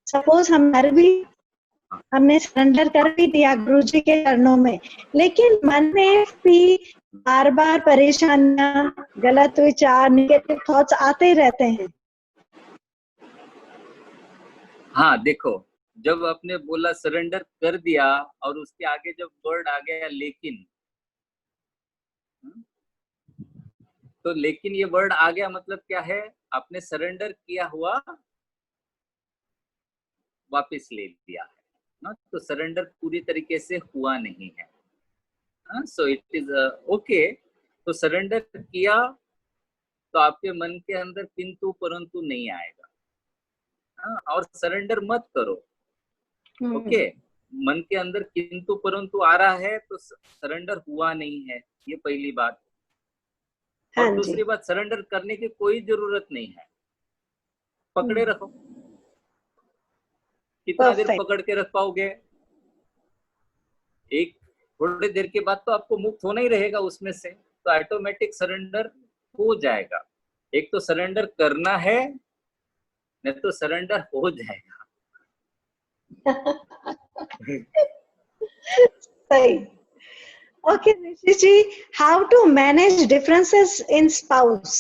सपोज हमने सरेंडर कर भी दिया गुरुजी के चरणों में, लेकिन मन में भी बार बार परेशानियां, गलत विचार, नेगेटिव थॉट्स आते रहते हैं। हाँ, देखो, जब आपने बोला सरेंडर कर दिया और उसके आगे जब वर्ड आ गया लेकिन, तो लेकिन ये वर्ड आ गया मतलब क्या है, आपने सरेंडर किया हुआ वापस ले लिया है ना, तो सरेंडर पूरी तरीके से हुआ नहीं है। So it is okay. तो सरेंडर किया तो आपके मन के अंदर किंतु परंतु नहीं आएगा। और सरेंडर मत करो। ओके, मन के अंदर किंतु परंतु आ रहा है तो सरेंडर हुआ नहीं है, ये पहली बात। और दूसरी बात, सरेंडर करने की कोई जरूरत नहीं है, पकड़े रखो। कितना देर पकड़ के रख पाओगे? एक थोड़ी देर के बाद तो आपको मुक्त होना ही रहेगा उसमें से, तो ऑटोमेटिक सरेंडर हो जाएगा। एक तो सरेंडर करना है, नहीं तो सरेंडर हो जाएगा। सही। Okay, Rishi ji, how to manage differences in spouse?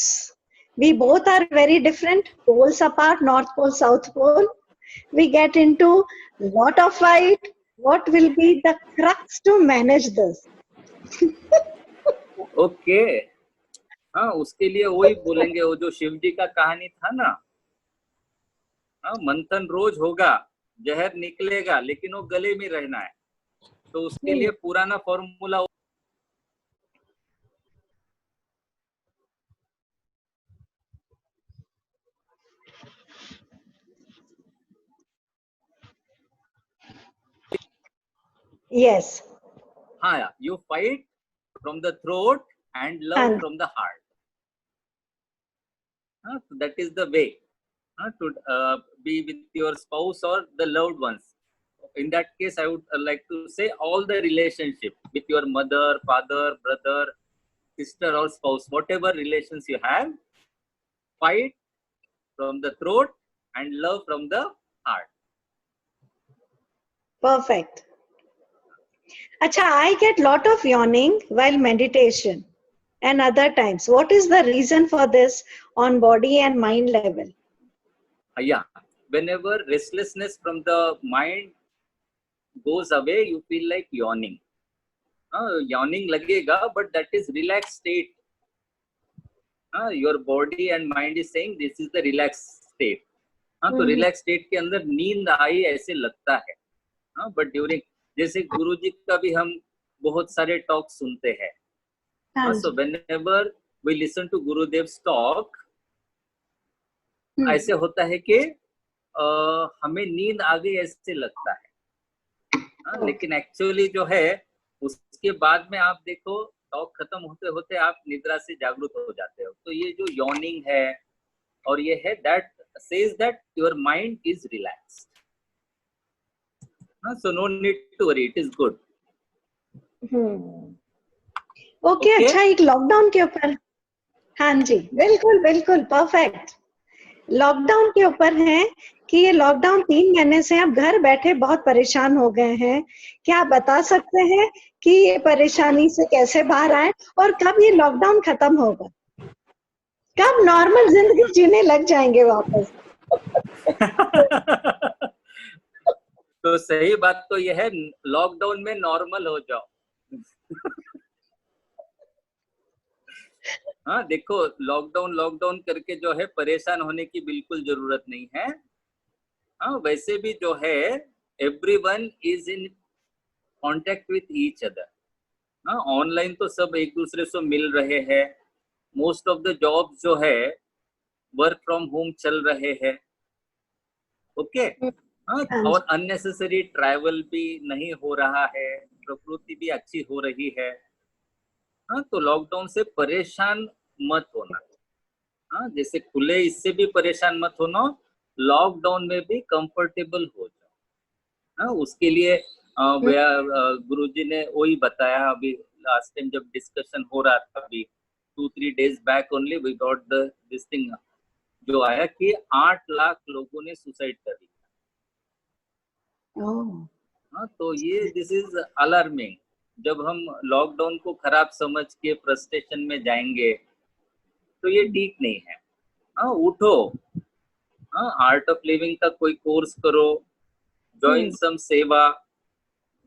We both are very different, poles apart, North Pole, South Pole. We get into lot of fight. What will be the crux to manage this? Okay, हाँ, उसके लिए वही बोलेंगे, वो जो शिव जी का कहानी था ना, मंथन रोज होगा, जहर निकलेगा, लेकिन वो गले में रहना है। तो उसके लिए पुराना फॉर्मूला Yes. हाँ, you fight from the throat and love from the heart. So that is the way to be with your spouse or the loved ones. In that case, I would like to say all the relationship with your mother, father, brother, sister or spouse, whatever relations you have, fight from the throat and love from the heart. Perfect. Acha, I get lot of yawning while meditation and other times. What is the reason for this on body and mind level? Yeah, whenever restlessness from the mind goes away, you feel like yawning. Yawning lagega, but that is relaxed state. Your body and mind is saying this is the relaxed state. तो relaxed state के अंदर नींद आई ऐसे लगता है। but during, जैसे गुरुजी का भी हम बहुत सारे टॉक सुनते हैं। so whenever we listen to Gurudev's talk, ऐसे होता है कि हमें नींद आ गई ऐसे लगता है। लेकिन एक्चुअली जो है उसके बाद में आप देखो टॉक खत्म होते होते आप निद्रा से जागरूक हो जाते हो। तो ये जो यॉर्निंग है और ये है, that says that your mind is relaxed. So no need to worry, it is good. Okay, अच्छा, एक लॉकडाउन के ऊपर, हाँ जी, बिल्कुल बिल्कुल परफेक्ट। लॉकडाउन के ऊपर है कि ये लॉकडाउन 3 महीने से आप घर बैठे बहुत परेशान हो गए हैं। क्या आप बता सकते हैं कि ये परेशानी से कैसे बाहर आए और कब ये लॉकडाउन खत्म होगा, कब नॉर्मल जिंदगी जीने लग जाएंगे वापस? तो सही बात तो यह है, लॉकडाउन में नॉर्मल हो जाओ। हाँ, देखो लॉकडाउन करके जो है परेशान होने की बिल्कुल जरूरत नहीं है। हाँ, वैसे भी जो है everyone is in contact with each other. हाँ, ऑनलाइन तो सब एक दूसरे से मिल रहे हैं। मोस्ट ऑफ द जॉब्स जो है वर्क फ्रॉम होम चल रहे हैं। ओके, हाँ, और अननेसेसरी ट्रैवल भी नहीं हो रहा है, प्रकृति भी अच्छी हो रही है। हाँ, तो लॉकडाउन से परेशान मत होना। हाँ, जैसे खुले इससे भी परेशान मत होना, लॉकडाउन में भी कंफर्टेबल हो जाओ। हाँ, उसके लिए गुरुजी ने वही बताया। अभी लास्ट टाइम जब डिस्कशन हो रहा था, अभी 2-3 days back only we got this thing जो आया कि 8 लाख लोगों ने सुसाइड कर लिया। हाँ, तो ये दिस इज अलार्मिंग। जब हम लॉकडाउन को खराब समझ के फ्रस्ट्रेशन में जाएंगे तो ये ठीक नहीं है। हाँ, उठो, हाँ, आर्ट ऑफ लिविंग का कोई कोर्स करो, ज्वाइन सम सेवा।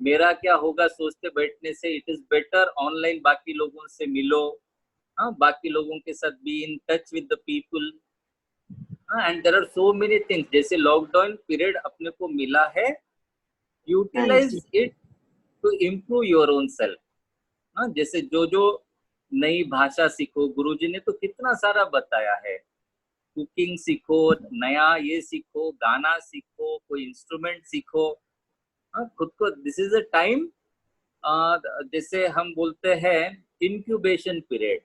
मेरा क्या होगा सोचते बैठने से इट इज बेटर ऑनलाइन बाकी लोगों से मिलो। हाँ, बाकी लोगों के साथ be in touch with the people. And there are so many things, जैसे लॉकडाउन पीरियड अपने को मिला है, utilise it to improve your own self. हाँ, जैसे जो जो नई भाषा सीखो, गुरुजी ने तो कितना सारा बताया है। कुकिंग सीखो, नया ये सीखो, गाना सीखो, कोई इंस्ट्रूमेंट सीखो। हाँ, खुद को, दिस इज अ टाइम, जैसे हम बोलते हैं इंक्यूबेशन पीरियड।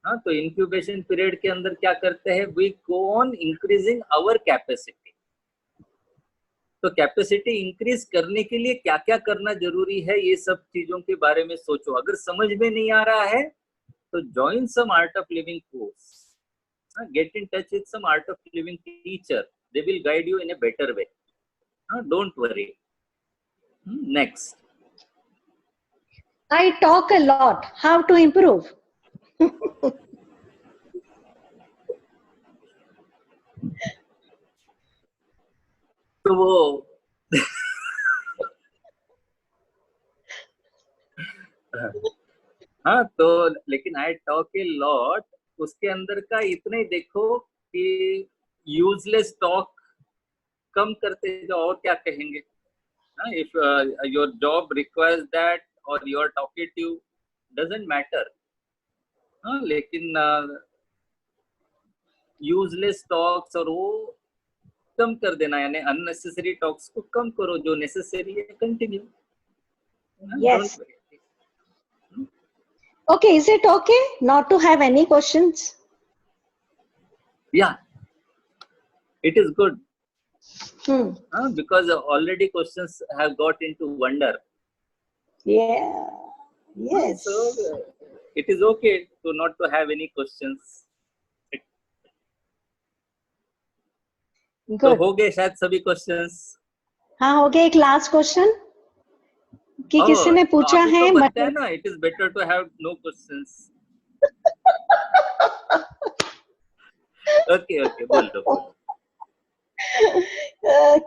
हाँ, तो इंक्यूबेशन पीरियड के अंदर क्या करते हैं, we go on increasing our capacity. तो कैपेसिटी इंक्रीज करने के लिए क्या क्या करना जरूरी है, ये सब चीजों के बारे में सोचो। अगर समझ में नहीं आ रहा है तो join some Art of Living course, get in touch with some Art of Living teacher, they will guide you in a better way. Don't worry. Next, I talk a lot. How to improve? तो वो हाँ, तो लेकिन आई टॉक ए लॉट, उसके अंदर का इतना ही देखो कि यूजलेस टॉक कम करते जाओ, और क्या कहेंगे। If your job requires that और योर टॉकेटिव, डजंट मैटर। लेकिन यूजलेस टॉक्स और वो कम कर देना, यानी अननेसेसरी टॉक्स को कम करो, जो नेसेसरी है continue. Yes. Okay, is it okay not to have any questions? Yeah, it is good. Hmm. Because already questions have got into wonder. Yeah. Yes. So it is okay to not to have any questions. तो Good. हो गए शायद सभी क्वेश्चंस। हाँ, हो गया। एक लास्ट क्वेश्चन कि किसी ने पूछा अभी है तो बताया ना, it is better to have no questions. Okay okay, बोलो बोलो।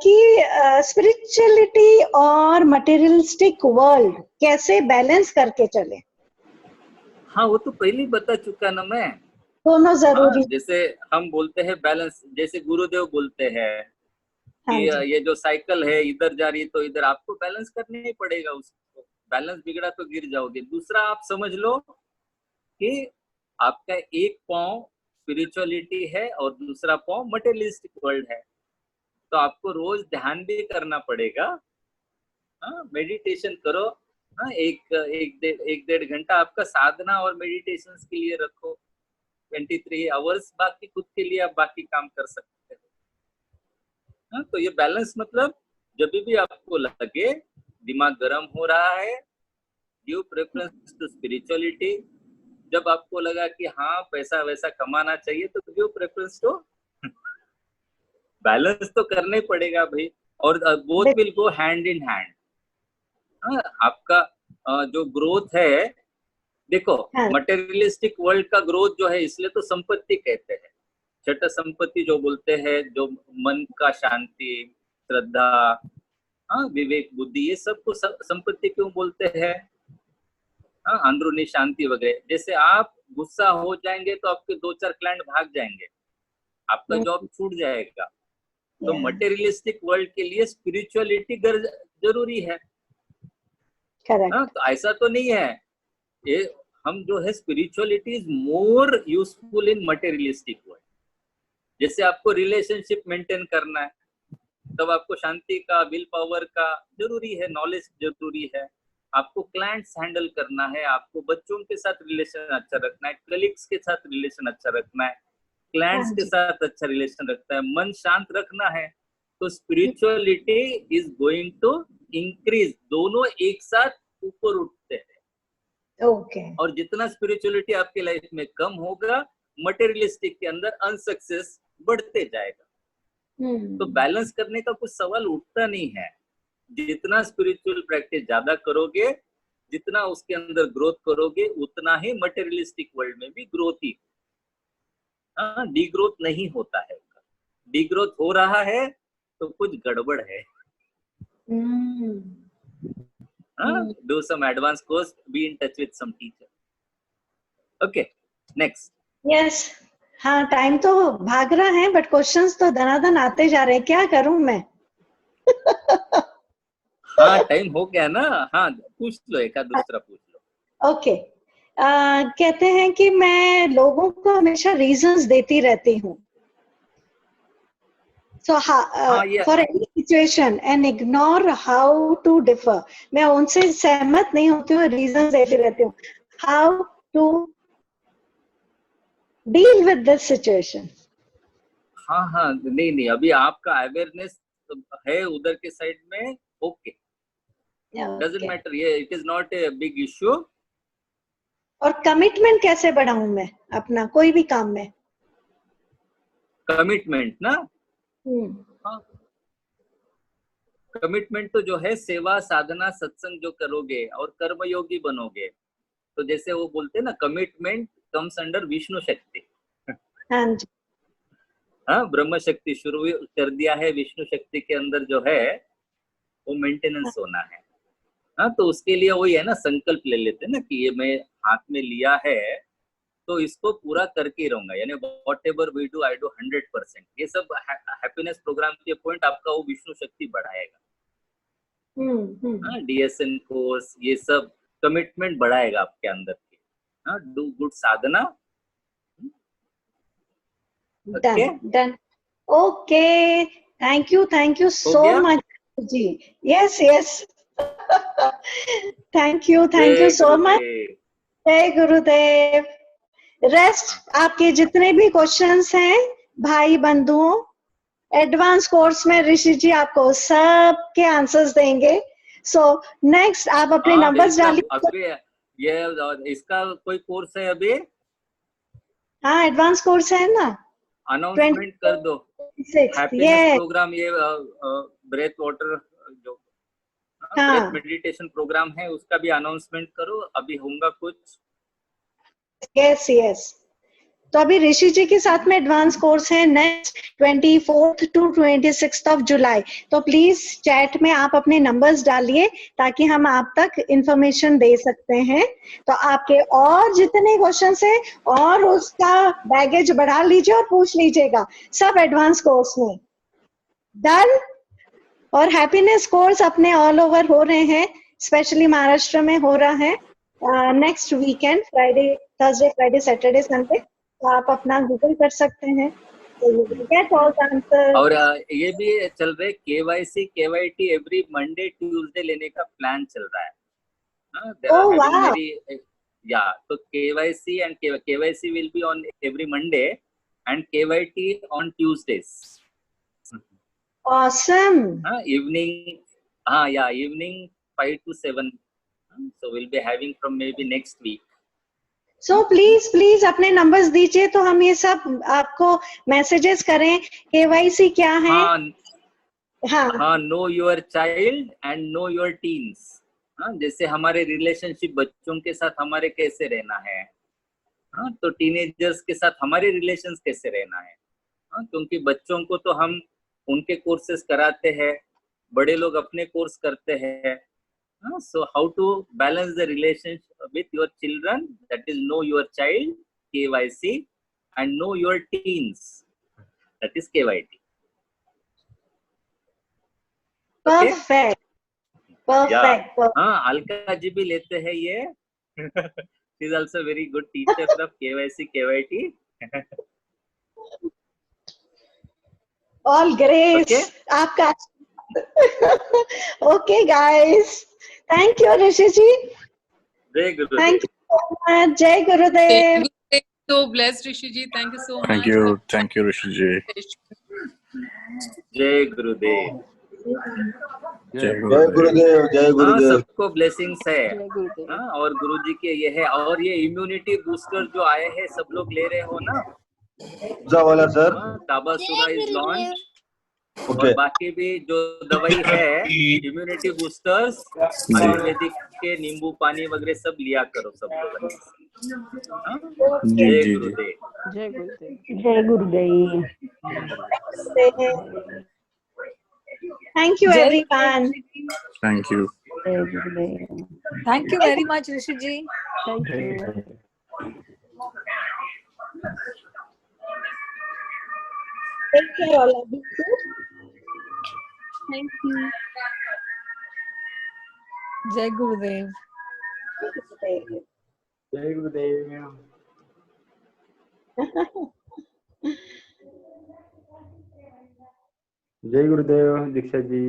कि स्पिरिचुअलिटी और मटेरियलिस्टिक वर्ल्ड कैसे बैलेंस करके चले। हाँ, वो तो पहले ही बता चुका ना मैं। दोनों जरूरी। जैसे हम बोलते हैं बैलेंस, जैसे गुरुदेव बोलते हैं हाँ कि जी। ये जो साइकिल है इधर जा रही है तो इधर आपको बैलेंस करना ही पड़ेगा उसको। बैलेंस बिगड़ा तो गिर जाओगे। दूसरा आप समझ लो कि आपका एक पाँव स्पिरिचुअलिटी है और दूसरा पाँव मटेरियलिस्टिक वर्ल्ड है, तो आपको रोज ध्यान भी करना पड़ेगा। मेडिटेशन करो। एक डेढ़ घंटा आपका साधना और मेडिटेशन के लिए रखो। 23 आवर्स बाकी खुद के लिए आप बाकी काम कर सकते हो। तो ये बैलेंस मतलब जब भी आपको लगे दिमाग गर्म हो रहा है, गिव प्रेफरेंस टू स्पिरिचुअलिटी। जब आपको लगा कि हाँ पैसा वैसा कमाना चाहिए तो गिव प्रेफरेंस टू। बैलेंस तो करना ही पड़ेगा भाई, और both will go hand in hand. आपका जो ग्रोथ है, देखो मटेरियलिस्टिक वर्ल्ड का ग्रोथ जो है, इसलिए तो संपत्ति कहते हैं। छठा संपत्ति जो बोलते हैं, जो मन का शांति, श्रद्धा, विवेक, बुद्धि, ये सब को संपत्ति क्यों बोलते हैं। अंदरूनी शांति वगैरह। जैसे आप गुस्सा हो जाएंगे तो आपके 2-4 क्लाइंट भाग जाएंगे, आपका जॉब छूट जाएगा। तो मटेरियलिस्टिक वर्ल्ड के लिए स्पिरिचुअलिटी जरूरी है। तो ऐसा तो नहीं है ये, हम जो है spirituality is more useful in materialistic world. जैसे आपको रिलेशनशिप मेंटेन करना है, तब आपको शांति का, विल पावर का जरूरी है, नॉलेज जरूरी है। आपको क्लाइंट्स हैंडल करना है, आपको बच्चों के साथ रिलेशन अच्छा रखना है, कलीग्स के साथ रिलेशन अच्छा रखना है, क्लाइंट्स के साथ अच्छा रिलेशन रखना है, मन शांत रखना है। तो spirituality is going to increase. दोनों एक साथ ऊपर उठते हैं। और जितना स्पिरिचुअलिटी आपके लाइफ में कम होगा, मटेरियलिस्टिक के अंदर अनसक्सेस बढ़ते जाएगा। तो बैलेंस करने का कुछ सवाल उठता नहीं है। जितना स्पिरिचुअल प्रैक्टिस ज्यादा करोगे, जितना उसके अंदर ग्रोथ करोगे, उतना ही मटेरियलिस्टिक वर्ल्ड में भी ग्रोथ ही। डीग्रोथ नहीं होता है। डीग्रोथ हो रहा है तो कुछ गड़बड़ है। Do some advanced course, be in touch with some teacher. Okay, next. Yes. हाँ, टाइम तो भाग रहा है, बट क्वेश्चंस तो धनाधन आते जा रहे हैं। क्या करूं मैं? हाँ, टाइम हो गया ना। हाँ, पूछ लो, एक दूसरा पूछ लो। ओके, कहते हैं कि मैं लोगों को हमेशा रीजंस देती रहती हूँ. So हाँ ये for any situation and ignore how to differ. मैं उनसे सहमत नहीं होती हूँ, रीजंस देती रहती हूँ. How to deal with this situation? हाँ हाँ नहीं नहीं, अभी आपका अवेयरनेस है उधर के साइड में, ओके, डजंट Okay. मैटर, ये it is not a big issue. और कमिटमेंट कैसे बढ़ाऊं मैं अपना कोई भी काम में? कमिटमेंट ना, हम्म. हाँ, कमिटमेंट तो जो है सेवा साधना सत्संग जो करोगे और कर्मयोगी बनोगे, तो जैसे वो बोलते हैं ना, कमिटमेंट कम्स अंडर विष्णु शक्ति. हाँ जी. हाँ, ब्रह्म शक्ति शुरू कर दिया है, विष्णु शक्ति के अंदर जो है वो मेंटेनेंस होना है. हाँ, तो उसके लिए वही है ना, संकल्प ले लेते हैं ना कि ये मैं हाथ में लिया है तो इसको पूरा करके ही रहूंगा, यानी whatever we do I do 100%. ये सब हैप्पीनेस प्रोग्राम के पॉइंट आपका वो विष्णु शक्ति बढ़ाएगा. हाँ, डीएसएन कोर्स ये सब कमिटमेंट बढ़ाएगा आपके अंदर की. हाँ, do good Sadhana. Done, done. Okay. Thank you हो so गया. much, ji. Yes, yes. Thank you जय so much. गुरुदेव. जय गुरुदेव. रेस्ट आपके जितने भी क्वेश्चंस हैं भाई बंधुओं, एडवांस कोर्स में ऋषि जी आपको सब के आंसर्स देंगे. सो नेक्स्ट आप अपने हाँ, नंबर्स इसका डालिए. अभी ये इसका कोई कोर्स है अभी, हाँ, एडवांस कोर्स है ना, अनाउंसमेंट कर दो. 26th. हैप्पीनेस ये प्रोग्राम, ये ब्रेथ वाटर जो ब्रेथ हाँ, मेडिटेशन प्रोग्राम है, उसका भी अनाउंसमेंट करो. अभी होगा कुछ. Yes yes. तो अभी ऋषि जी के साथ में एडवांस कोर्स है next 24th to 26th of July. तो प्लीज चैट में आप अपने नंबर्स डालिए ताकि हम आप तक इंफॉर्मेशन दे सकते हैं. तो आपके और जितने क्वेश्चंस हैं और उसका बैगेज बढ़ा लीजिए और पूछ लीजिएगा, सब एडवांस कोर्स में. डन. और हैप्पीनेस कोर्स अपने ऑल ओवर हो रहे हैं, स्पेशली महाराष्ट्र में हो रहा है next weekend, Friday Thursday Friday Saturday Sunday. तो आप अपना गूगल कर सकते हैं. Get all the answer. और ये भी चल रहे केवाईसी केवाईटी एवरी मंडे ट्यूसडे लेने का प्लान चल रहा है. They are Oh having wow. very, yeah, so KYC and KYC will be on every Monday and KYT on Tuesdays. Awesome. Evening, yeah, evening 5 to 7. So we'll be having from maybe next week. So please अपने नंबर्स दीजिए तो हम ये सब आपको मैसेजेस करें. KYC क्या है? हाँ, know your child and know your teens. जैसे हमारे रिलेशनशिप बच्चों के साथ हमारे कैसे रहना है, तो टीनेजर्स के साथ हमारे रिलेशंस कैसे रहना है. क्योंकि बच्चों को तो हम उनके कोर्सेस कराते हैं, बड़े लोग अपने कोर्स करते हैं. So how to balance the relationship with your children, that is know your child, KYC, and know your teens, that is KYT. Okay? Perfect. Perfect. हाँ, अलका जी भी लेते हैं ये. She is also very good teacher of KYC, KYT. All grace. Okay? आपका. Okay guys. Thank you Rishi ji. Jai Gurudev. Thank you so much. Jai Gurudev. So blessed, Rishi ji. Thank you so much. Thank you, Rishi ji. Jai Gurudev. जय गुरुदेव. जय गुरुदेव. सबको ब्लेसिंग्स है. और गुरु जी के ये है, और ये इम्यूनिटी बूस्टर जो आए हैं सब लोग ले रहे हो ना, वाला सर. ताबासुरा इज लॉन्च. ओके. और बाकी भी जो दवाई है इम्यूनिटी बूस्टर्स, आयुर्वेदिक के नींबू पानी वगैरह सब लिया करो सब लोग. जय गुरुदेव. Jai Gurudev. जय गुरुदेव. Thank you everyone. Thank you. Thank you very much, Rishi ji. Thank you. Take care all of you. Thank you. Jai Gurudev. जय गुरुदेव। जय गुरुदेव दीक्षा जी।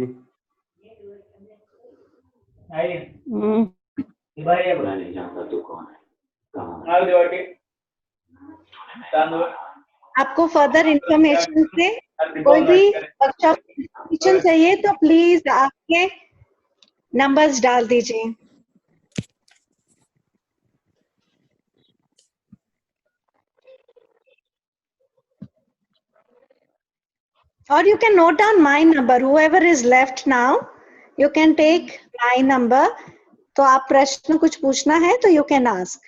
मैं नहीं जानता तू कौन है, आपको फर्दर इंफॉर्मेशन से कोई भी वर्कशॉप इंफॉर्मेशन चाहिए तो प्लीज आपके नंबर्स डाल दीजिए। Or you can note down my number. Whoever is left now, you can take my number. तो आप प्रश्न कुछ पूछना है तो you can ask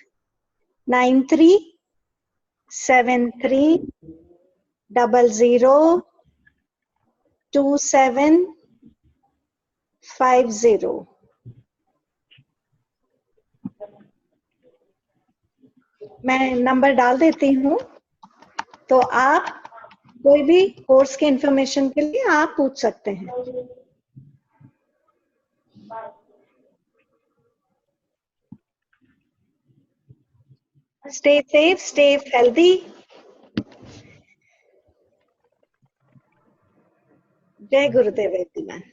93002750। मैं नंबर डाल देती हूँ, तो आप कोई भी कोर्स के इंफॉर्मेशन के लिए आप पूछ सकते हैं। Stay safe, stay healthy. जय गुरुदेव everyone.